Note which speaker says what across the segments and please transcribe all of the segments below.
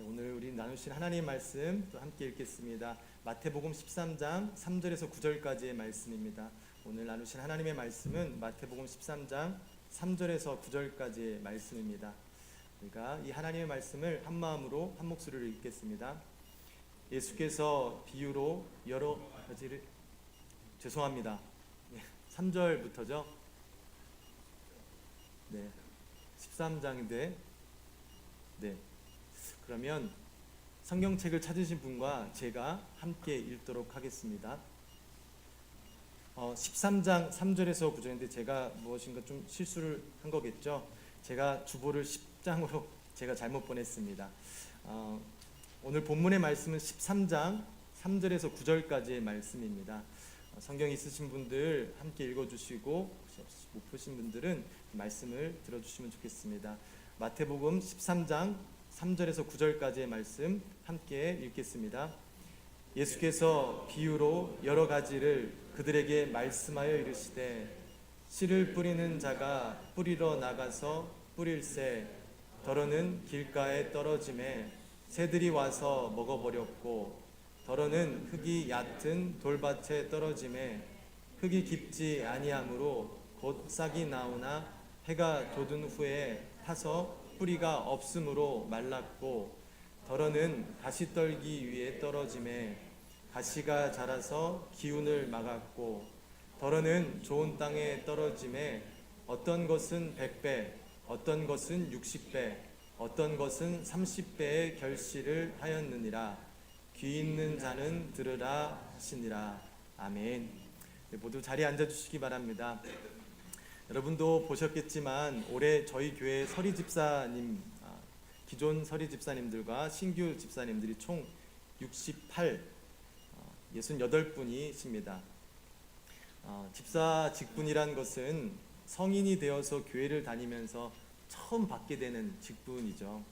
Speaker 1: 오늘 우리 나누신 하나님의 말씀 또 함께 읽겠습니다. 마태복음 13장 3절에서 9절까지의 말씀입니다. 오늘 나누신 하나님의 말씀은 마태복음 13장 3절에서 9절까지의 말씀입니다. 우리가 이 하나님의 말씀을 한 마음으로 한 목소리로 읽겠습니다. 예수께서 비유로 여러 가지를 죄송합니다. 3절부터죠. 네, 13장인데 네. 그러면 성경책을 찾으신 분과 제가 함께 읽도록 하겠습니다. 13장 3절에서 9절인데 제가 무엇인가 좀 실수를 한 거겠죠. 제가 주보를 10장으로 제가 잘못 보냈습니다. 오늘 본문의 말씀은 13장 3절에서 9절까지의 말씀입니다. 성경 있으신 분들 함께 읽어주시고 못 보신 분들은 말씀을 들어주시면 좋겠습니다. 마태복음 13장 3절에서 9절까지의 말씀 함께 읽겠습니다. 예수께서 비유로 여러 가지를 그들에게 말씀하여 이르시되 씨를 뿌리는 자가 뿌리러 나가서 뿌릴새 더러는 길가에 떨어짐에 새들이 와서 먹어버렸고 더러는 흙이 얕은 돌밭에 떨어짐에 흙이 깊지 아니하므로 곧 싹이 나오나 해가 돋은 후에 타서 뿌리가 없으므로 말랐고 더러는 가시떨기 위에 떨어짐에 가시가 자라서 기운을 막았고 더러는 좋은 땅에 떨어짐에 어떤 것은 100배 어떤 것은 60배 어떤 것은 30배의 결실을 하였느니라. 귀 있는 자는 들으라 하시니라. 아멘. 모두 자리에 앉아주시기 바랍니다. 여러분도 보셨겠지만 올해 저희 교회 서리 집사님, 기존 서리 집사님들과 신규 집사님들이 총 68분이십니다. 집사 직분이란 것은 성인이 되어서 교회를 다니면서 처음 받게 되는 직분이죠.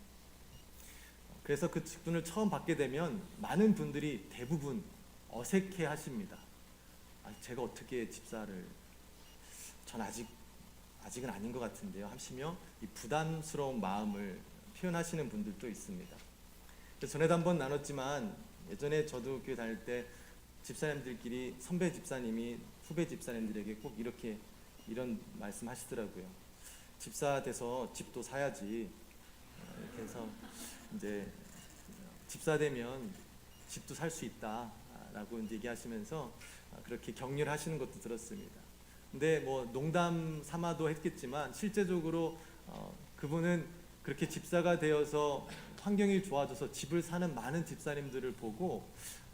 Speaker 1: 그래서 그 직분을 처음 받게 되면 많은 분들이 대부분 어색해 하십니다. 제가 어떻게 집사를, 전 아직은 아닌 것 같은데요 하시며 이 부담스러운 마음을 표현하시는 분들도 있습니다. 전에도 한번 나눴지만 예전에 저도 교회 다닐 때 집사님들끼리 선배 집사님이 후배 집사님들에게 꼭 이런 말씀 하시더라고요. 집사 돼서 집도 사야지. 이렇게 해서 이제 집사 되면 집도 살 수 있다라고 이제 얘기하시면서 그렇게 격려를 하시는 것도 들었습니다. 근데 뭐 농담 삼아도 했겠지만 실제적으로 그분은 그렇게 집사가 되어서 환경이 좋아져서 집을 사는 많은 집사님들을 보고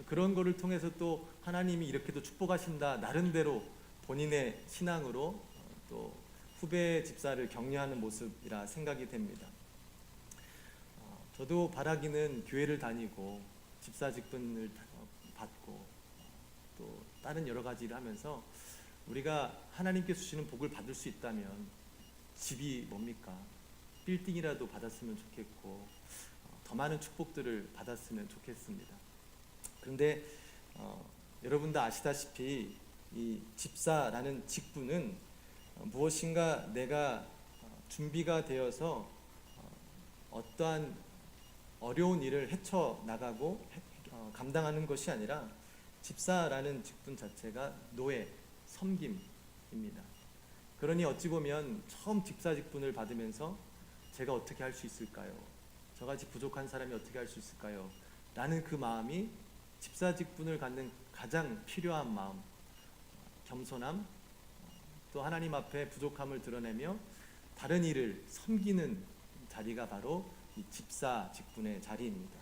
Speaker 1: 그런 거를 통해서 또 하나님이 이렇게도 축복하신다 나름대로 본인의 신앙으로 또 후배 집사를 격려하는 모습이라 생각이 됩니다. 저도 바라기는 교회를 다니고 집사 직분을 받고 또 다른 여러 가지 일을 하면서 우리가 하나님께 주시는 복을 받을 수 있다면 집이 뭡니까? 빌딩이라도 받았으면 좋겠고 더 많은 축복들을 받았으면 좋겠습니다. 그런데 여러분 다 아시다시피 이 집사라는 직분은 무엇인가 내가 준비가 되어서 어떠한 어려운 일을 헤쳐나가고 감당하는 것이 아니라 집사라는 직분 자체가 노예, 섬김입니다. 그러니 어찌 보면 처음 집사 직분을 받으면서 제가 어떻게 할 수 있을까요? 저같이 부족한 사람이 어떻게 할 수 있을까요? 라는 그 마음이 집사 직분을 갖는 가장 필요한 마음, 겸손함, 또 하나님 앞에 부족함을 드러내며 다른 이를 섬기는 자리가 바로 이 집사 직분의 자리입니다.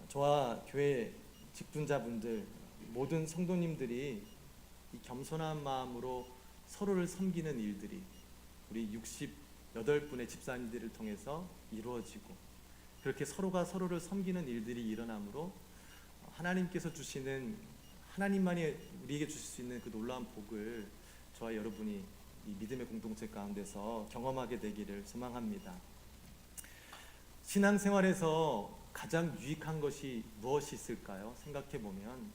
Speaker 1: 저와 교회 직분자분들 모든 성도님들이 이 겸손한 마음으로 서로를 섬기는 일들이 우리 68분의 집사님들을 통해서 이루어지고 그렇게 서로가 서로를 섬기는 일들이 일어나므로 하나님께서 주시는 하나님만이 우리에게 주실 수 있는 그 놀라운 복을 저와 여러분이 이 믿음의 공동체 가운데서 경험하게 되기를 소망합니다. 신앙생활에서 가장 유익한 것이 무엇이 있을까요? 생각해보면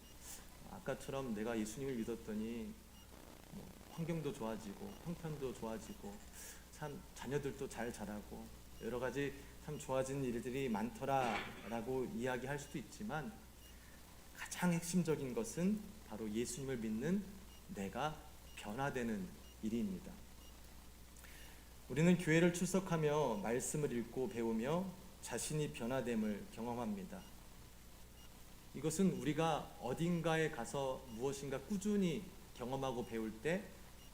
Speaker 1: 아까처럼 내가 예수님을 믿었더니 환경도 좋아지고 형편도 좋아지고 참 자녀들도 잘 자라고 여러 가지 참 좋아지는 일들이 많더라라고 이야기할 수도 있지만 가장 핵심적인 것은 바로 예수님을 믿는 내가 변화되는 일입니다. 우리는 교회를 출석하며 말씀을 읽고 배우며 자신이 변화됨을 경험합니다. 이것은 우리가 어딘가에 가서 무엇인가 꾸준히 경험하고 배울 때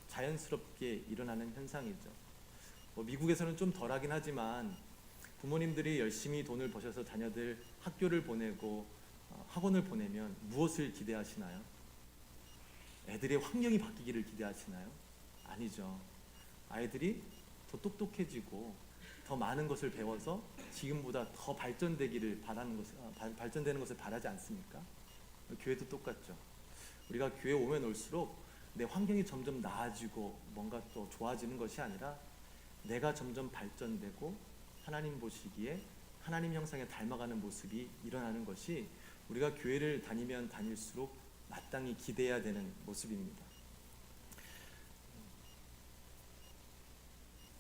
Speaker 1: 자연스럽게 일어나는 현상이죠. 미국에서는 좀 덜하긴 하지만 부모님들이 열심히 돈을 버셔서 자녀들 학교를 보내고 학원을 보내면 무엇을 기대하시나요? 애들의 환경이 바뀌기를 기대하시나요? 아니죠. 아이들이 더 똑똑해지고 더 많은 것을 배워서 지금보다 더 발전되는 것을 바라지 않습니까? 교회도 똑같죠. 우리가 교회 오면 올수록 내 환경이 점점 나아지고 뭔가 또 좋아지는 것이 아니라 내가 점점 발전되고 하나님 보시기에 하나님 형상에 닮아가는 모습이 일어나는 것이 우리가 교회를 다니면 다닐수록 마땅히 기대해야 되는 모습입니다.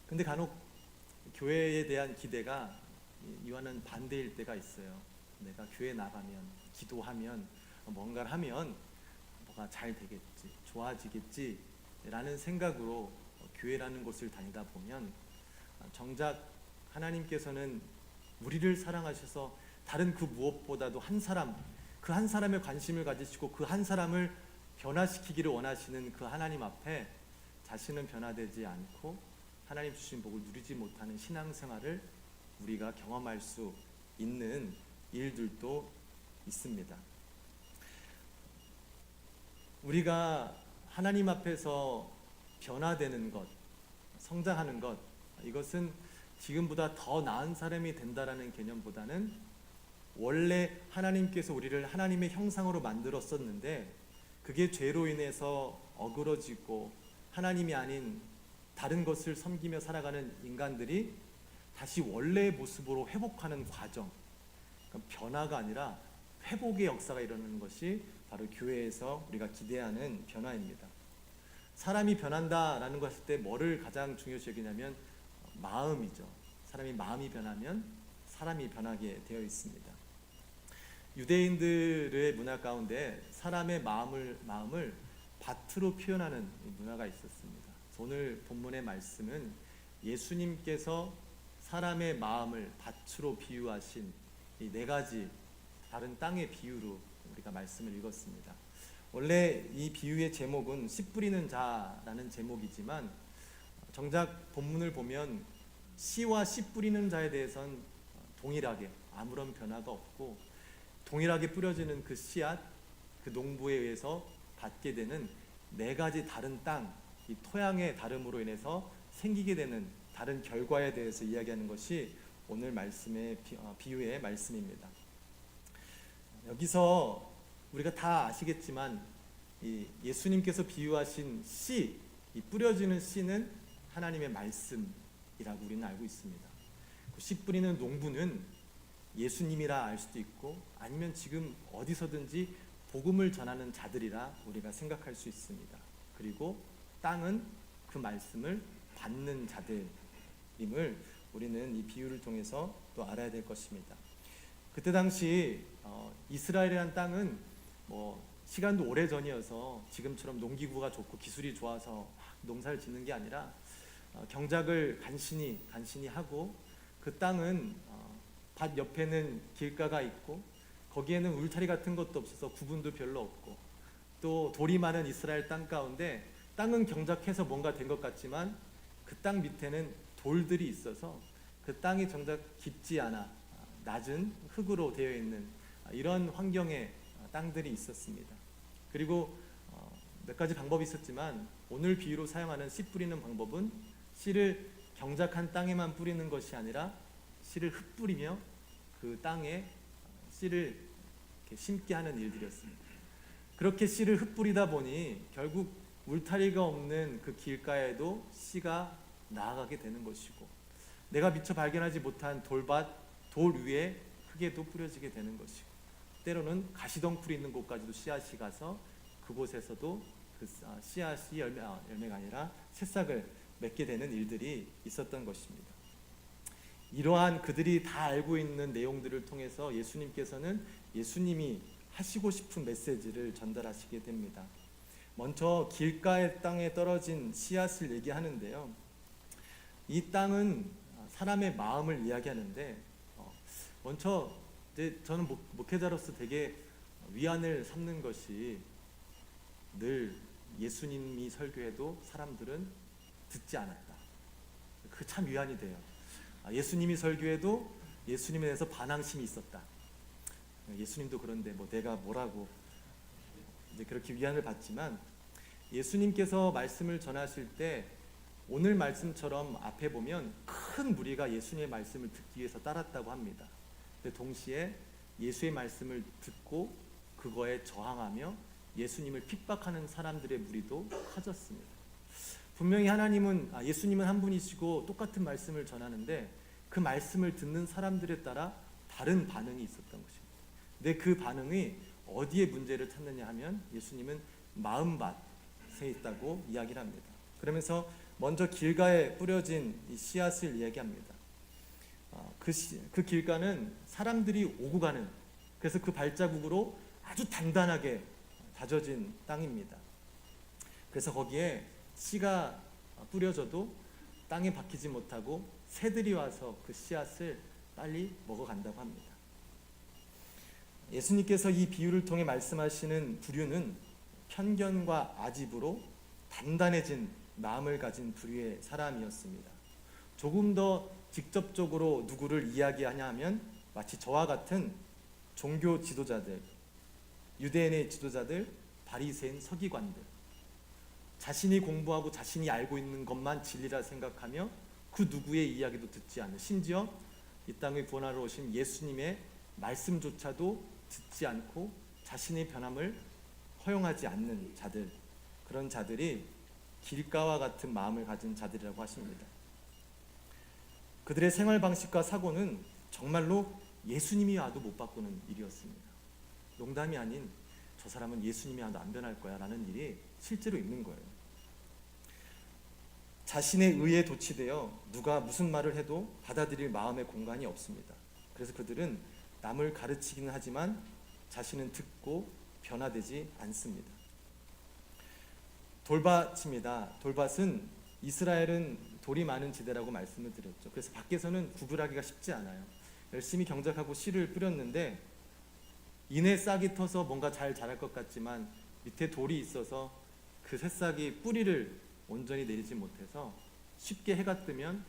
Speaker 1: 근데 간혹 교회에 대한 기대가 이와는 반대일 때가 있어요. 내가 교회 나가면, 기도하면, 뭔가를 하면 뭐가 잘 되겠지, 좋아지겠지 라는 생각으로 교회라는 곳을 다니다 보면 정작 하나님께서는 우리를 사랑하셔서 다른 그 무엇보다도 그 한 사람에 관심을 가지시고 그 한 사람을 변화시키기를 원하시는 그 하나님 앞에 자신은 변화되지 않고 하나님 주신 복을 누리지 못하는 신앙생활을 우리가 경험할 수 있는 일들도 있습니다. 우리가 하나님 앞에서 변화되는 것, 성장하는 것, 이것은 지금보다 더 나은 사람이 된다라는 개념보다는 원래 하나님께서 우리를 하나님의 형상으로 만들었었는데 그게 죄로 인해서 어그러지고 하나님이 아닌 다른 것을 섬기며 살아가는 인간들이 다시 원래의 모습으로 회복하는 과정, 그러니까 변화가 아니라 회복의 역사가 일어나는 것이 바로 교회에서 우리가 기대하는 변화입니다. 사람이 변한다라는 거 했을 때 뭐를 가장 중요시 여기냐면 마음이죠. 사람이 마음이 변하면 사람이 변하게 되어 있습니다. 유대인들의 문화 가운데 사람의 마음을 밭으로 표현하는 문화가 있었습니다. 오늘 본문의 말씀은 예수님께서 사람의 마음을 밭으로 비유하신 이 네 가지 다른 땅의 비유로 우리가 말씀을 읽었습니다. 원래 이 비유의 제목은 씨 뿌리는 자라는 제목이지만 정작 본문을 보면 씨와 씨 뿌리는 자에 대해서는 동일하게 아무런 변화가 없고 동일하게 뿌려지는 그 씨앗, 그 농부에 의해서 받게 되는 네 가지 다른 땅, 이 토양의 다름으로 인해서 생기게 되는 다른 결과에 대해서 이야기하는 것이 오늘 말씀의 비유의 말씀입니다. 여기서 우리가 다 아시겠지만 이 예수님께서 비유하신 씨, 이 뿌려지는 씨는 하나님의 말씀이라고 우리는 알고 있습니다. 그 씨 뿌리는 농부는 예수님이라 알 수도 있고 아니면 지금 어디서든지 복음을 전하는 자들이라 우리가 생각할 수 있습니다. 그리고 땅은 그 말씀을 받는 자들임을 우리는 이 비유를 통해서 또 알아야 될 것입니다. 그때 당시 이스라엘이라는 땅은 시간도 오래전이어서 지금처럼 농기구가 좋고 기술이 좋아서 농사를 짓는 게 아니라 경작을 간신히 하고 그 땅은 밭 옆에는 길가가 있고 거기에는 울타리 같은 것도 없어서 구분도 별로 없고 또 돌이 많은 이스라엘 땅 가운데 땅은 경작해서 뭔가 된 것 같지만 그 땅 밑에는 돌들이 있어서 그 땅이 정작 깊지 않아 낮은 흙으로 되어 있는 이런 환경의 땅들이 있었습니다. 그리고 몇 가지 방법이 있었지만 오늘 비유로 사용하는 씨 뿌리는 방법은 씨를 경작한 땅에만 뿌리는 것이 아니라 씨를 흩뿌리며 그 땅에 씨를 이렇게 심게 하는 일들이었습니다. 그렇게 씨를 흩뿌리다 보니 결국 울타리가 없는 그 길가에도 씨가 나아가게 되는 것이고 내가 미처 발견하지 못한 돌밭, 돌 위에 흙에도 뿌려지게 되는 것이고 때로는 가시덩굴이 있는 곳까지도 씨앗이 가서 그곳에서도 그 씨앗이 열매가 아니라 새싹을 맺게 되는 일들이 있었던 것입니다. 이러한 그들이 다 알고 있는 내용들을 통해서 예수님께서는 예수님이 하시고 싶은 메시지를 전달하시게 됩니다. 먼저 길가의 땅에 떨어진 씨앗을 얘기하는데요. 이 땅은 사람의 마음을 이야기하는데, 먼저 이제 저는 목회자로서 되게 위안을 삼는 것이, 늘 예수님이 설교해도 사람들은 듣지 않았다. 그 참 위안이 돼요. 예수님이 설교해도 예수님에 대해서 반항심이 있었다. 예수님도 그런데 뭐 내가 뭐라고, 이제 그렇게 위안을 받지만, 예수님께서 말씀을 전하실 때 오늘 말씀처럼 앞에 보면 큰 무리가 예수님의 말씀을 듣기 위해서 따랐다고 합니다. 근데 동시에 예수의 말씀을 듣고 그거에 저항하며 예수님을 핍박하는 사람들의 무리도 커졌습니다. 분명히 예수님은 한 분이시고 똑같은 말씀을 전하는데 그 말씀을 듣는 사람들에 따라 다른 반응이 있었던 것입니다. 근데 그 반응이 어디에 문제를 찾느냐 하면 예수님은 마음밭에 있다고 이야기를 합니다. 그러면서 먼저 길가에 뿌려진 이 씨앗을 이야기합니다. 그 길가는 사람들이 오고 가는, 그래서 그 발자국으로 아주 단단하게 다져진 땅입니다. 그래서 거기에 씨가 뿌려져도 땅에 박히지 못하고 새들이 와서 그 씨앗을 빨리 먹어간다고 합니다. 예수님께서 이 비유를 통해 말씀하시는 부류는 편견과 아집으로 단단해진 마음을 가진 부류의 사람이었습니다. 조금 더 직접적으로 누구를 이야기하냐 하면 마치 저와 같은 종교 지도자들, 유대인의 지도자들, 바리새인 서기관들, 자신이 공부하고 자신이 알고 있는 것만 진리라 생각하며 그 누구의 이야기도 듣지 않는, 심지어 이 땅에 구원하러 오신 예수님의 말씀조차도 듣지 않고 자신의 변함을 허용하지 않는 자들, 그런 자들이 길가와 같은 마음을 가진 자들이라고 하십니다. 그들의 생활 방식과 사고는 정말로 예수님이 와도 못 바꾸는 일이었습니다. 농담이 아닌, 저 사람은 예수님이 와도 안 변할 거야 라는 일이 실제로 있는 거예요. 자신의 의에 도취되어 누가 무슨 말을 해도 받아들일 마음의 공간이 없습니다. 그래서 그들은 남을 가르치기는 하지만 자신은 듣고 변화되지 않습니다. 돌밭입니다. 돌밭은 이스라엘은 돌이 많은 지대라고 말씀을 드렸죠. 그래서 밖에서는 구분하기가 쉽지 않아요. 열심히 경작하고 씨를 뿌렸는데 이내 싹이 터서 뭔가 잘 자랄 것 같지만 밑에 돌이 있어서 그 새싹이 뿌리를 온전히 내리지 못해서 쉽게 해가 뜨면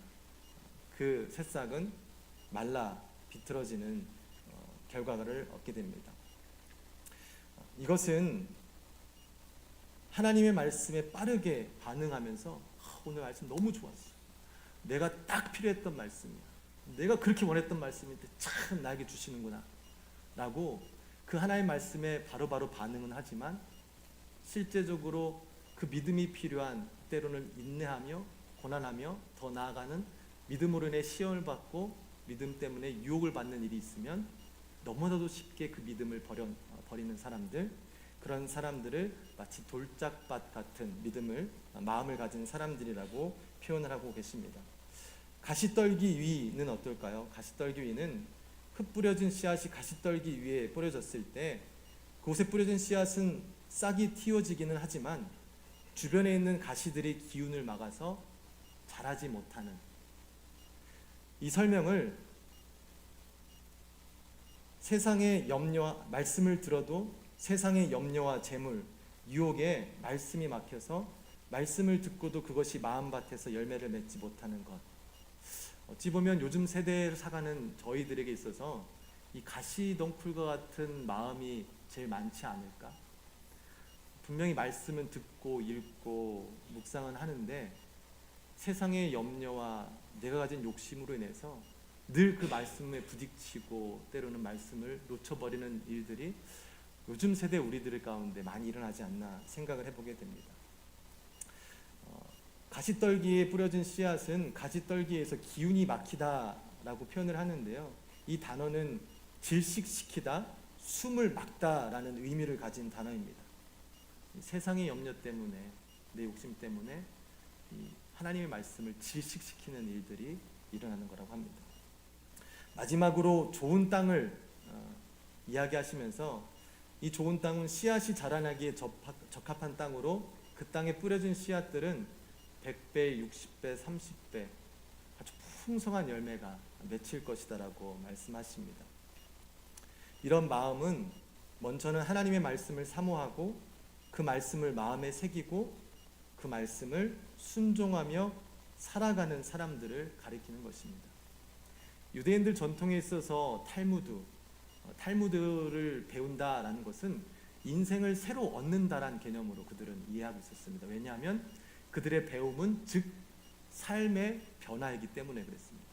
Speaker 1: 그 새싹은 말라 비틀어지는 결과를 얻게 됩니다. 이것은 하나님의 말씀에 빠르게 반응하면서 오늘 말씀 너무 좋았어, 내가 딱 필요했던 말씀이야, 내가 그렇게 원했던 말씀인데 참 나에게 주시는구나 라고 그 하나님의 말씀에 바로바로 반응은 하지만 실제적으로 그 믿음이 필요한, 때로는 인내하며 고난하며 더 나아가는 믿음으로 인해 시험을 받고 믿음 때문에 유혹을 받는 일이 있으면 너무나도 쉽게 그 믿음을 버리는 사람들, 그런 사람들을 마치 돌짝밭 같은 마음을 가진 사람들이라고 표현을 하고 계십니다. 가시떨기 위는 어떨까요? 가시떨기 위는 흙 뿌려진 씨앗이 가시떨기 위에 뿌려졌을 때 그곳에 뿌려진 씨앗은 싹이 틔워지기는 하지만 주변에 있는 가시들이 기운을 막아서 자라지 못하는, 이 설명을 세상의 염려와, 말씀을 들어도 세상의 염려와 재물, 유혹에 말씀이 막혀서 말씀을 듣고도 그것이 마음밭에서 열매를 맺지 못하는 것, 어찌 보면 요즘 세대를 살아가는 저희들에게 있어서 이 가시덩굴과 같은 마음이 제일 많지 않을까? 분명히 말씀은 듣고 읽고 묵상은 하는데 세상의 염려와 내가 가진 욕심으로 인해서 늘 그 말씀에 부딪히고 때로는 말씀을 놓쳐버리는 일들이 요즘 세대 우리들 가운데 많이 일어나지 않나 생각을 해보게 됩니다. 가시떨기에 뿌려진 씨앗은 가시떨기에서 기운이 막히다라고 표현을 하는데요. 이 단어는 질식시키다, 숨을 막다라는 의미를 가진 단어입니다. 세상의 염려 때문에, 내 욕심 때문에 이 하나님의 말씀을 질식시키는 일들이 일어나는 거라고 합니다. 마지막으로 좋은 땅을 이야기하시면서 이 좋은 땅은 씨앗이 자라나기에 적합한 땅으로 그 땅에 뿌려진 씨앗들은 100배, 60배, 30배 아주 풍성한 열매가 맺힐 것이다라고 말씀하십니다. 이런 마음은 먼저는 하나님의 말씀을 사모하고 그 말씀을 마음에 새기고 그 말씀을 순종하며 살아가는 사람들을 가리키는 것입니다. 유대인들 전통에 있어서 탈무드를 배운다라는 것은 인생을 새로 얻는다라는 개념으로 그들은 이해하고 있었습니다. 왜냐하면 그들의 배움은 즉 삶의 변화이기 때문에 그랬습니다.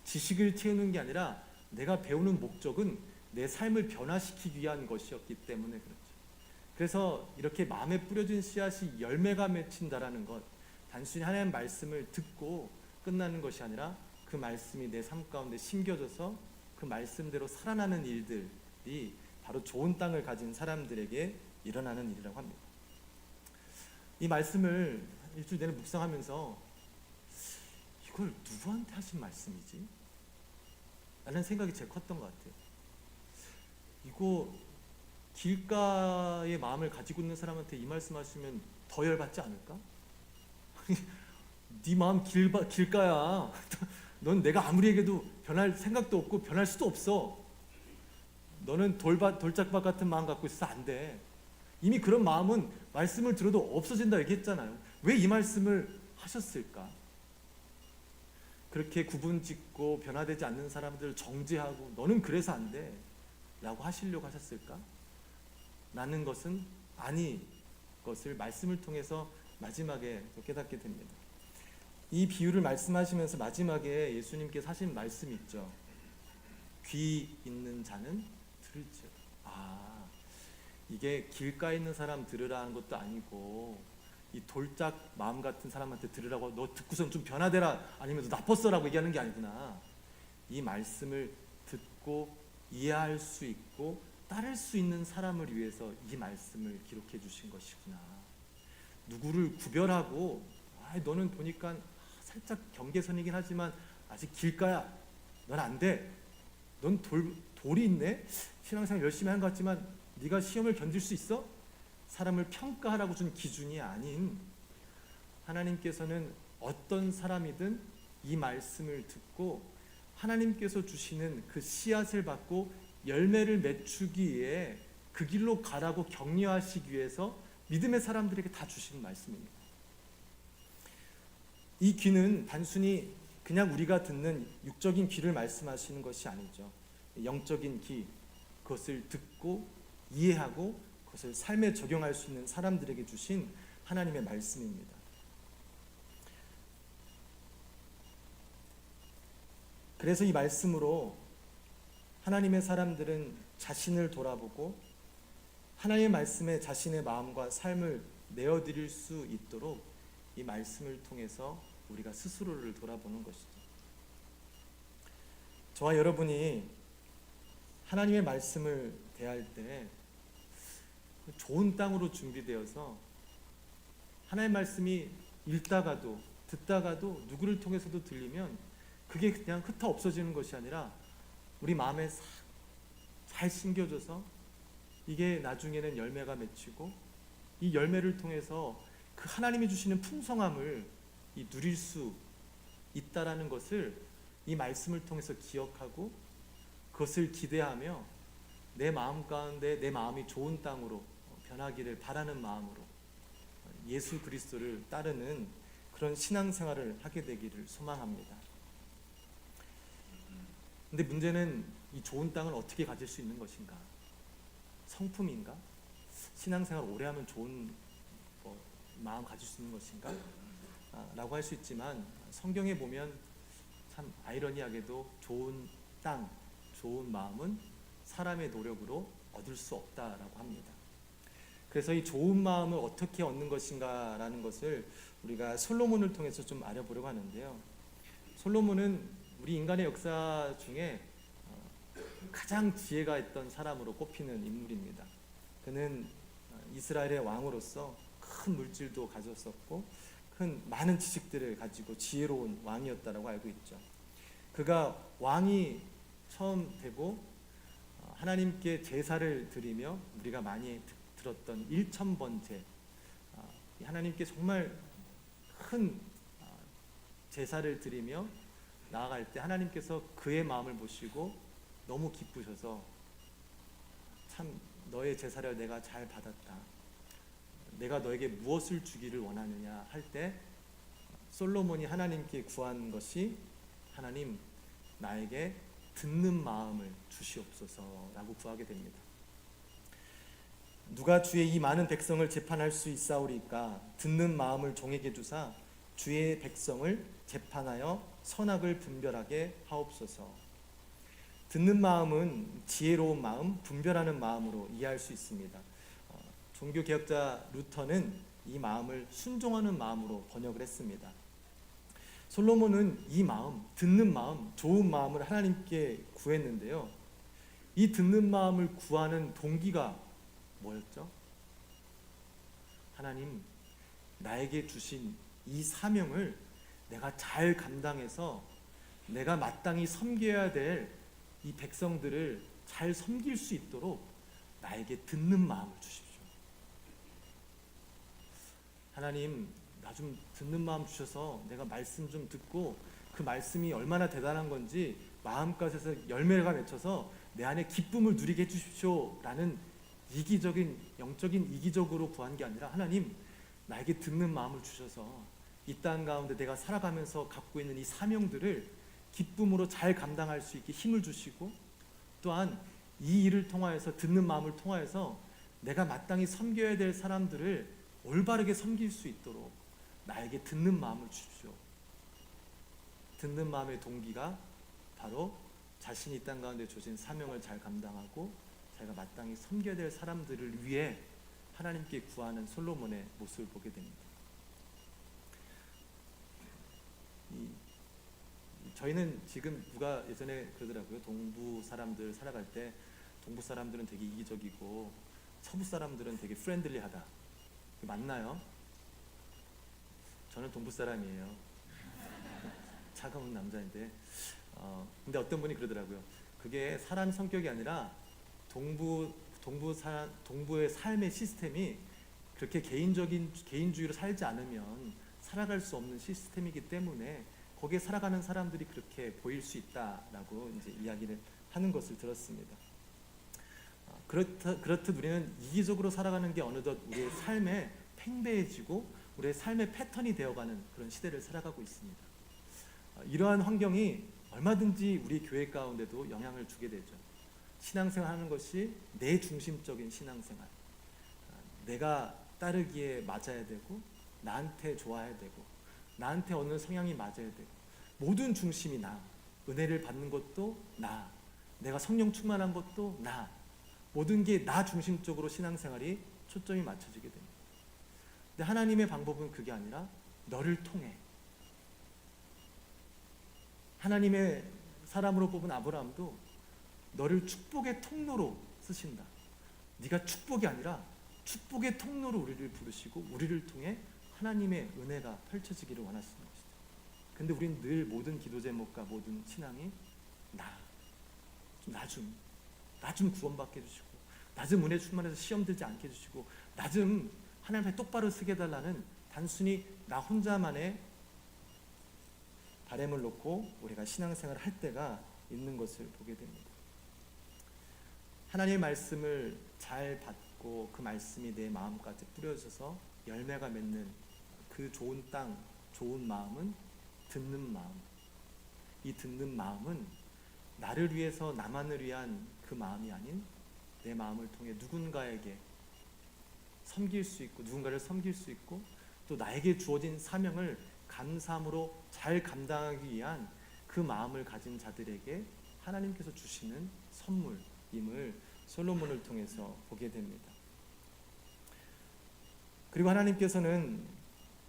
Speaker 1: 지식을 채우는 게 아니라 내가 배우는 목적은 내 삶을 변화시키기 위한 것이었기 때문에 그렇죠. 그래서 이렇게 마음에 뿌려진 씨앗이 열매가 맺힌다라는 것, 단순히 하나님의 말씀을 듣고 끝나는 것이 아니라 그 말씀이 내 삶 가운데 심겨져서 그 말씀대로 살아나는 일들이 바로 좋은 땅을 가진 사람들에게 일어나는 일이라고 합니다. 이 말씀을 일주일 내내 묵상하면서 이걸 누구한테 하신 말씀이지? 라는 생각이 제일 컸던 것 같아요. 이거 길가의 마음을 가지고 있는 사람한테 이 말씀 하시면 더 열받지 않을까? 네 마음 길가야. 넌 내가 아무리 얘기해도 변할 생각도 없고 변할 수도 없어. 너는 돌짝밭 같은 마음 갖고 있어서 안 돼. 이미 그런 마음은 말씀을 들어도 없어진다 얘기했잖아요. 왜 이 말씀을 하셨을까? 그렇게 구분짓고 변화되지 않는 사람들을 정죄하고 너는 그래서 안 돼 라고 하시려고 하셨을까? 라는 것은 아니 것을 말씀을 통해서 마지막에 깨닫게 됩니다. 이 비유를 말씀하시면서 마지막에 예수님께서 하신 말씀이 있죠. 귀 있는 자는 들을지어다. 이게 길가에 있는 사람 들으라는 것도 아니고 이 돌짝 마음 같은 사람한테 들으라고 너 듣고선 좀 변화되라 아니면 너 나빴어라고 얘기하는 게 아니구나. 이 말씀을 듣고 이해할 수 있고 따를 수 있는 사람을 위해서 이 말씀을 기록해 주신 것이구나. 누구를 구별하고 너는 보니까 살짝 경계선이긴 하지만 아직 길가야. 넌 안 돼. 넌 돌이 있네. 신앙생활 열심히 한 것 같지만 네가 시험을 견딜 수 있어? 사람을 평가하라고 준 기준이 아닌 하나님께서는 어떤 사람이든 이 말씀을 듣고 하나님께서 주시는 그 씨앗을 받고 열매를 맺추기 위해 그 길로 가라고 격려하시기 위해서 믿음의 사람들에게 다 주시는 말씀입니다. 이 귀는 단순히 그냥 우리가 듣는 육적인 귀를 말씀하시는 것이 아니죠. 영적인 귀, 그것을 듣고 이해하고 그것을 삶에 적용할 수 있는 사람들에게 주신 하나님의 말씀입니다. 그래서 이 말씀으로 하나님의 사람들은 자신을 돌아보고 하나님의 말씀에 자신의 마음과 삶을 내어드릴 수 있도록 이 말씀을 통해서 우리가 스스로를 돌아보는 것이죠. 저와 여러분이 하나님의 말씀을 대할 때 좋은 땅으로 준비되어서 하나님의 말씀이 읽다가도 듣다가도 누구를 통해서도 들리면 그게 그냥 흩어 없어지는 것이 아니라 우리 마음에 잘 심겨져서 이게 나중에는 열매가 맺히고 이 열매를 통해서 그 하나님이 주시는 풍성함을 누릴 수 있다라는 것을 이 말씀을 통해서 기억하고 그것을 기대하며 내 마음 가운데 내 마음이 좋은 땅으로 변하기를 바라는 마음으로 예수 그리스도를 따르는 그런 신앙생활을 하게 되기를 소망합니다. 근데 문제는 이 좋은 땅을 어떻게 가질 수 있는 것인가? 성품인가? 신앙생활 오래 하면 좋은 마음 가질 수 있는 것인가? 라고 할 수 있지만 성경에 보면 참 아이러니하게도 좋은 땅, 좋은 마음은 사람의 노력으로 얻을 수 없다라고 합니다. 그래서 이 좋은 마음을 어떻게 얻는 것인가라는 것을 우리가 솔로몬을 통해서 좀 알아보려고 하는데요. 솔로몬은 우리 인간의 역사 중에 가장 지혜가 있던 사람으로 꼽히는 인물입니다. 그는 이스라엘의 왕으로서 큰 물질도 가졌었고 많은 지식들을 가지고 지혜로운 왕이었다라고 알고 있죠. 그가 왕이 처음 되고 하나님께 제사를 드리며 우리가 많이 들었던 1,000번째, 하나님께 정말 큰 제사를 드리며 나아갈 때 하나님께서 그의 마음을 보시고 너무 기쁘셔서 참 너의 제사를 내가 잘 받았다, 내가 너에게 무엇을 주기를 원하느냐 할 때 솔로몬이 하나님께 구한 것이 하나님 나에게 듣는 마음을 주시옵소서라고 구하게 됩니다. 누가 주의 이 많은 백성을 재판할 수 있사오리까 듣는 마음을 종에게 주사 주의 백성을 재판하여 선악을 분별하게 하옵소서. 듣는 마음은 지혜로운 마음, 분별하는 마음으로 이해할 수 있습니다. 종교개혁자 루터는 이 마음을 순종하는 마음으로 번역을 했습니다. 솔로몬은 이 마음, 듣는 마음, 좋은 마음을 하나님께 구했는데요. 이 듣는 마음을 구하는 동기가 뭐였죠? 하나님, 나에게 주신 이 사명을 내가 잘 감당해서 내가 마땅히 섬겨야 될 이 백성들을 잘 섬길 수 있도록 나에게 듣는 마음을 주십시오. 하나님, 나 좀 듣는 마음 주셔서 내가 말씀 좀 듣고 그 말씀이 얼마나 대단한 건지 마음가짐에서 열매가 맺혀서 내 안에 기쁨을 누리게 해주십시오 라는 이기적인, 영적인 이기적으로 구한 게 아니라 하나님, 나에게 듣는 마음을 주셔서 이 땅 가운데 내가 살아가면서 갖고 있는 이 사명들을 기쁨으로 잘 감당할 수 있게 힘을 주시고, 또한 이 일을 통하여서, 듣는 마음을 통하여서 내가 마땅히 섬겨야 될 사람들을 올바르게 섬길 수 있도록 나에게 듣는 마음을 주십시오. 듣는 마음의 동기가 바로 자신이 이 땅 가운데 주신 사명을 잘 감당하고 자기가 마땅히 섬겨야 될 사람들을 위해 하나님께 구하는 솔로몬의 모습을 보게 됩니다. 저희는 지금 누가 예전에 그러더라고요. 동부 사람들 살아갈 때 동부 사람들은 되게 이기적이고 서부 사람들은 되게 프렌들리하다. 맞나요? 저는 동부 사람이에요. 차가운 남자인데 근데 어떤 분이 그러더라고요. 그게 사람 성격이 아니라 동부의 삶의 시스템이 그렇게 개인주의로 살지 않으면 살아갈 수 없는 시스템이기 때문에 거기에 살아가는 사람들이 그렇게 보일 수 있다라고 이제 이야기를 하는 것을 들었습니다. 그렇듯 우리는 이기적으로 살아가는 게 어느덧 우리의 삶에 팽배해지고 우리의 삶의 패턴이 되어가는 그런 시대를 살아가고 있습니다. 이러한 환경이 얼마든지 우리 교회 가운데도 영향을 주게 되죠. 신앙생활 하는 것이 내 중심적인 신앙생활, 내가 따르기에 맞아야 되고 나한테 좋아야 되고 나한테 어느 성향이 맞아야 되고 모든 중심이 나, 은혜를 받는 것도 나, 내가 성령 충만한 것도 나, 모든 게 나 중심적으로 신앙생활이 초점이 맞춰지게 됩니다. 근데 하나님의 방법은 그게 아니라 너를 통해, 하나님의 사람으로 뽑은 아브라함도 너를 축복의 통로로 쓰신다. 네가 축복이 아니라 축복의 통로로 우리를 부르시고 우리를 통해 하나님의 은혜가 펼쳐지기를 원하시는 것이죠. 근데 우린 늘 모든 기도 제목과 모든 신앙이 나 좀 구원받게 해주시고, 나 좀 은혜 충만해서 시험 들지 않게 해주시고, 나 좀 하나님 앞에 똑바로 쓰게 해달라는 단순히 나 혼자만의 바람을 놓고 우리가 신앙생활을 할 때가 있는 것을 보게 됩니다. 하나님의 말씀을 잘 받고 그 말씀이 내 마음까지 뿌려져서 열매가 맺는 그 좋은 땅, 좋은 마음은 듣는 마음. 이 듣는 마음은 나를 위해서 나만을 위한 그 마음이 아닌 내 마음을 통해 누군가에게 섬길 수 있고 누군가를 섬길 수 있고 또 나에게 주어진 사명을 감사함으로 잘 감당하기 위한 그 마음을 가진 자들에게 하나님께서 주시는 선물임을 솔로몬을 통해서 보게 됩니다. 그리고 하나님께서는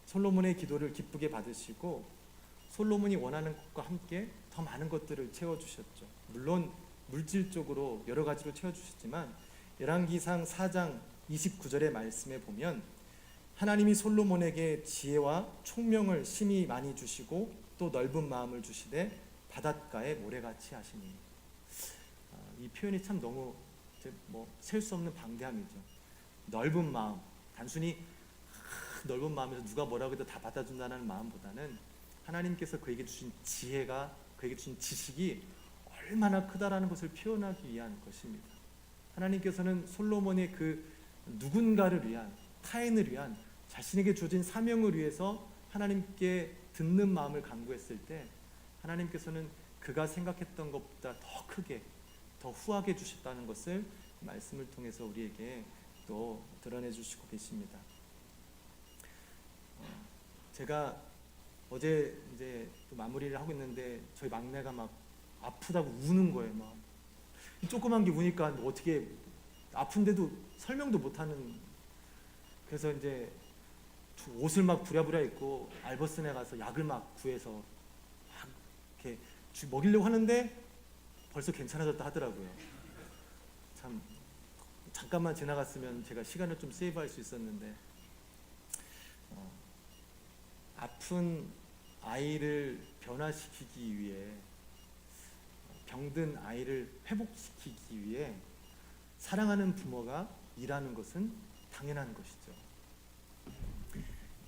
Speaker 1: 솔로몬의 기도를 기쁘게 받으시고 솔로몬이 원하는 것과 함께 더 많은 것들을 채워주셨죠. 물론 물질적으로 여러 가지로 채워주셨지만 열왕기상 4장 29절의 말씀에 보면 하나님이 솔로몬에게 지혜와 총명을 심히 많이 주시고 또 넓은 마음을 주시되 바닷가에 모래같이 하시니, 이 표현이 참 너무 셀 수 없는 방대함이죠. 넓은 마음, 단순히 넓은 마음에서 누가 뭐라고 해도 다 받아준다는 마음보다는 하나님께서 그에게 주신 지혜가, 그에게 주신 지식이 얼마나 크다라는 것을 표현하기 위한 것입니다. 하나님께서는 솔로몬의 그 누군가를 위한, 타인을 위한 자신에게 주어진 사명을 위해서 하나님께 듣는 마음을 간구했을 때 하나님께서는 그가 생각했던 것보다 더 크게, 더 후하게 주셨다는 것을 말씀을 통해서 우리에게 또 드러내 주시고 계십니다. 제가 어제 이제 또 마무리를 하고 있는데 저희 막내가 막 아프다고 우는 거예요. 막 조그만 게 우니까 뭐 어떻게 아픈데도 설명도 못하는. 그래서 이제 옷을 막 부랴부랴 입고 알버슨에 가서 약을 막 구해서 막 이렇게 먹이려고 하는데 벌써 괜찮아졌다 하더라고요. 참 잠깐만 지나갔으면 제가 시간을 좀 세이브할 수 있었는데 아픈 아이를 변화시키기 위해, 병든 아이를 회복시키기 위해 사랑하는 부모가 일하는 것은 당연한 것이죠.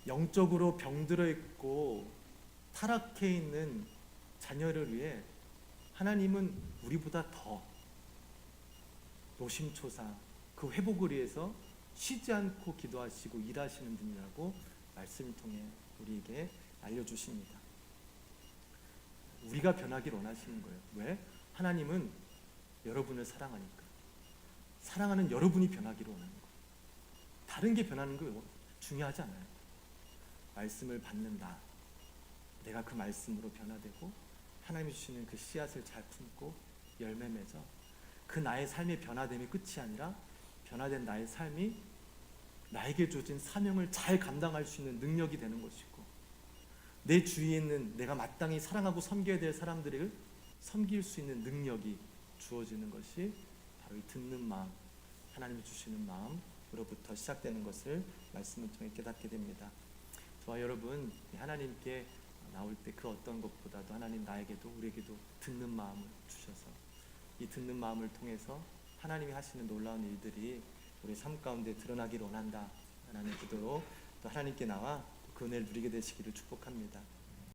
Speaker 1: 영적으로 병들어 있고 타락해 있는 자녀를 위해 하나님은 우리보다 더 노심초사 그 회복을 위해서 쉬지 않고 기도하시고 일하시는 분이라고 말씀을 통해 우리에게 알려주십니다. 우리가 변하길 원하시는 거예요. 왜? 하나님은 여러분을 사랑하니까. 사랑하는 여러분이 변하기를 원하는 거예요. 다른 게 변하는 거 중요하지 않아요. 말씀을 받는다. 내가 그 말씀으로 변화되고 하나님이 주시는 그 씨앗을 잘 품고 열매 맺어 그 나의 삶의 변화됨이 끝이 아니라 변화된 나의 삶이 나에게 주어진 사명을 잘 감당할 수 있는 능력이 되는 것이고, 내 주위에 있는 내가 마땅히 사랑하고 섬겨야 될 사람들을 섬길 수 있는 능력이 주어지는 것이 바로 이 듣는 마음, 하나님이 주시는 마음으로부터 시작되는 것을 말씀을 통해 깨닫게 됩니다. 저와 여러분, 하나님께 나올 때 그 어떤 것보다도 하나님 나에게도 우리에게도 듣는 마음을 주셔서 이 듣는 마음을 통해서 하나님이 하시는 놀라운 일들이 우리 삶 가운데 드러나기를 원한다 라는 기도로 또 하나님께 나와 그 은혜를 누리게 되시기를 축복합니다.